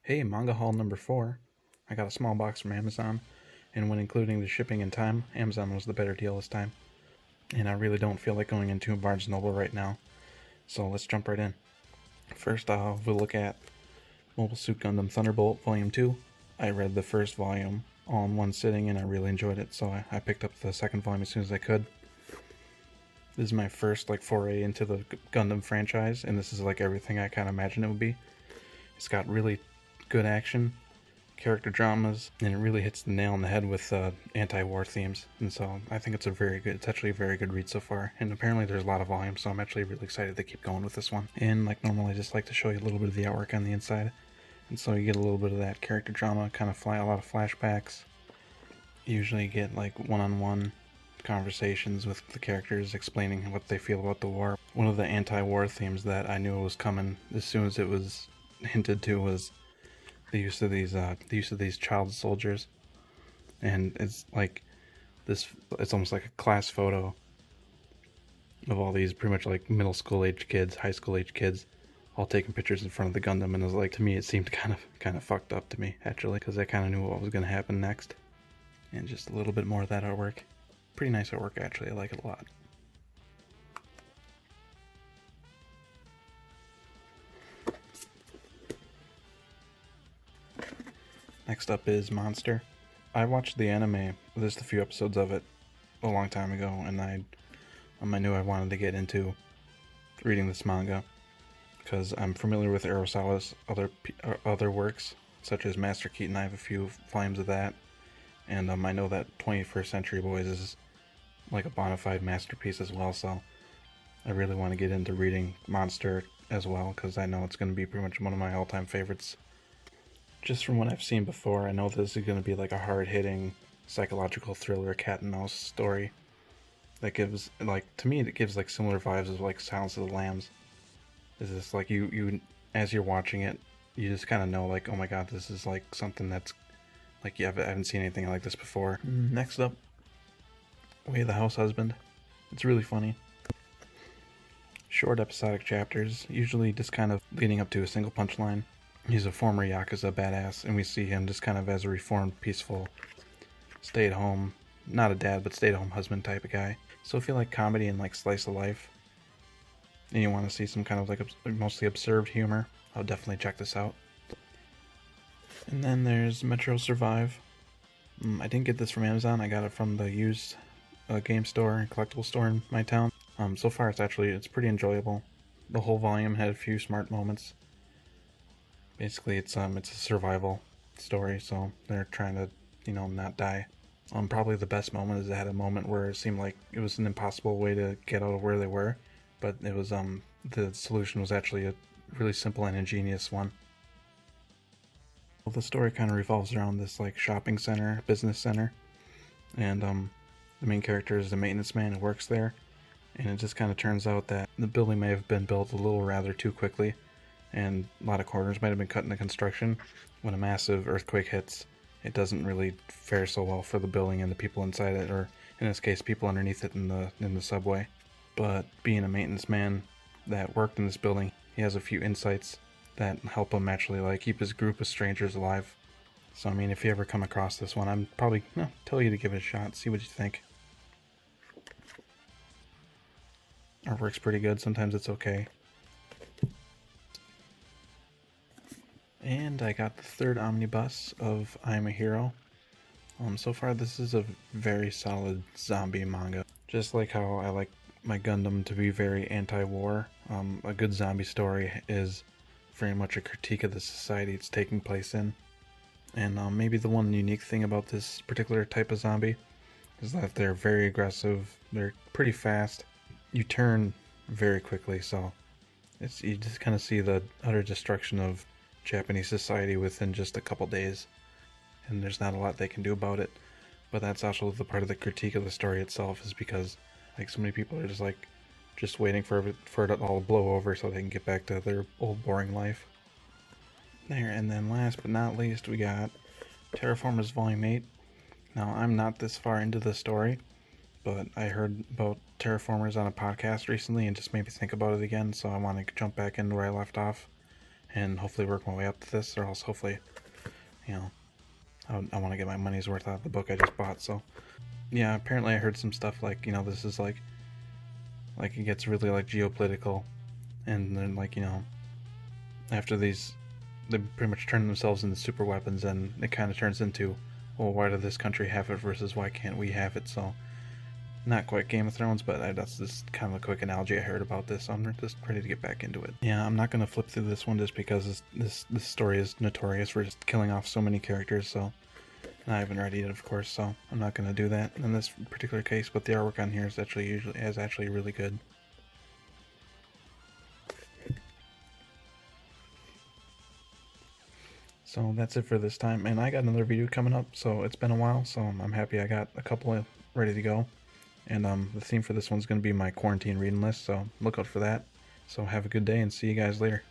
Hey, manga haul number 4. I got a small box from Amazon, and when including the shipping and time, Amazon was the better deal this time. And I really don't feel like going into Barnes & Noble right now, so let's jump right in. First off, we'll look at Mobile Suit Gundam Thunderbolt Volume 2. I read the first volume all in one sitting, and I really enjoyed it, so I picked up the second volume as soon as I could. This is my first foray into the Gundam franchise, and this is everything I kind of imagined it would be. It's got really good action, character dramas, and it really hits the nail on the head with anti-war themes. And so I think it's actually a very good read so far. And apparently there's a lot of volume, so I'm actually really excited to keep going with this one. And like normal, I just like to show you a little bit of the artwork on the inside. And so you get a little bit of that character drama, a lot of flashbacks. You usually get one-on-one conversations with the characters explaining what they feel about the war. One of the anti-war themes that I knew was coming as soon as it was hinted to was the use of these child soldiers, and it's almost like a class photo of all these pretty much middle school age kids, high school age kids, all taking pictures in front of the Gundam, and it was to me it seemed kind of fucked up to me actually, because I kind of knew what was going to happen next. And just a little bit more of that artwork. Pretty nice artwork actually, I like it a lot. Next up is Monster. I watched the anime, just a few episodes of it, a long time ago, and I knew I wanted to get into reading this manga because I'm familiar with Urasawa's other works, such as Master Keaton. I have a few volumes of that, and I know that 21st Century Boys is like a bona fide masterpiece as well, so I really want to get into reading Monster as well, because I know it's going to be pretty much one of my all-time favorites. Just from what I've seen before, I know this is going to be a hard-hitting psychological thriller cat and mouse story that gives, to me, it gives similar vibes of Silence of the Lambs. Is this you as you're watching it, you just kind of know oh my god, this is something that's I haven't seen anything like this before. Next up, we have The House Husband. It's really funny. Short episodic chapters, usually just kind of leading up to a single punchline. He's a former Yakuza badass, and we see him just kind of as a reformed, peaceful, stay-at-home, not a dad, but stay-at-home husband type of guy. So if you like comedy and slice of life, and you want to see some kind of mostly absurd humor, I'll definitely check this out. And then there's Metro Survive. I didn't get this from Amazon, I got it from the used game store and collectible store in my town. So far it's pretty enjoyable. The whole volume had a few smart moments. Basically, it's a survival story, so they're trying to, not die. Probably the best moment is it had a moment where it seemed like it was an impossible way to get out of where they were, but it was the solution was actually a really simple and ingenious one. Well, the story kind of revolves around this shopping center, business center, and the main character is the maintenance man who works there, and it just kind of turns out that the building may have been built a little rather too quickly, and a lot of corners might have been cut into construction. When a massive earthquake hits, it doesn't really fare so well for the building and the people inside it, or in this case, people underneath it in the subway. But being a maintenance man that worked in this building, he has a few insights that help him actually keep his group of strangers alive. So I mean, if you ever come across this one, I'm probably tell you to give it a shot, see what you think. Artwork's pretty good, sometimes it's okay. And I got the third omnibus of I Am a Hero. So far this is a very solid zombie manga. Just like how I like my Gundam to be very anti-war, a good zombie story is very much a critique of the society it's taking place in. And maybe the one unique thing about this particular type of zombie is that they're very aggressive, they're pretty fast, you turn very quickly, so you just kind of see the utter destruction of Japanese society within just a couple days, and there's not a lot they can do about it. But that's also the part of the critique of the story itself, is because so many people are just waiting for it all to blow over so they can get back to their old boring life. There, and then last but not least, we got Terraformers Volume 8. Now, I'm not this far into the story, but I heard about Terraformers on a podcast recently and just made me think about it again, so I want to jump back into where I left off and hopefully work my way up to this, or else hopefully, you know, I want to get my money's worth out of the book I just bought. So yeah, apparently I heard some stuff like, you know, this is like it gets really like geopolitical, and then like, you know, after these, they pretty much turn themselves into super weapons, and it kind of turns into, well, why did this country have it versus why can't we have it? So not quite Game of Thrones, but that's just kind of a quick analogy I heard about this, so I'm just ready to get back into it. Yeah, I'm not going to flip through this one just because this story is notorious for just killing off so many characters, so, and I haven't read it, of course, so I'm not going to do that in this particular case, but the artwork on here is actually really good. So that's it for this time, and I got another video coming up, so it's been a while, so I'm happy I got a couple ready to go. And the theme for this one's going to be my quarantine reading list, so look out for that. So have a good day and see you guys later.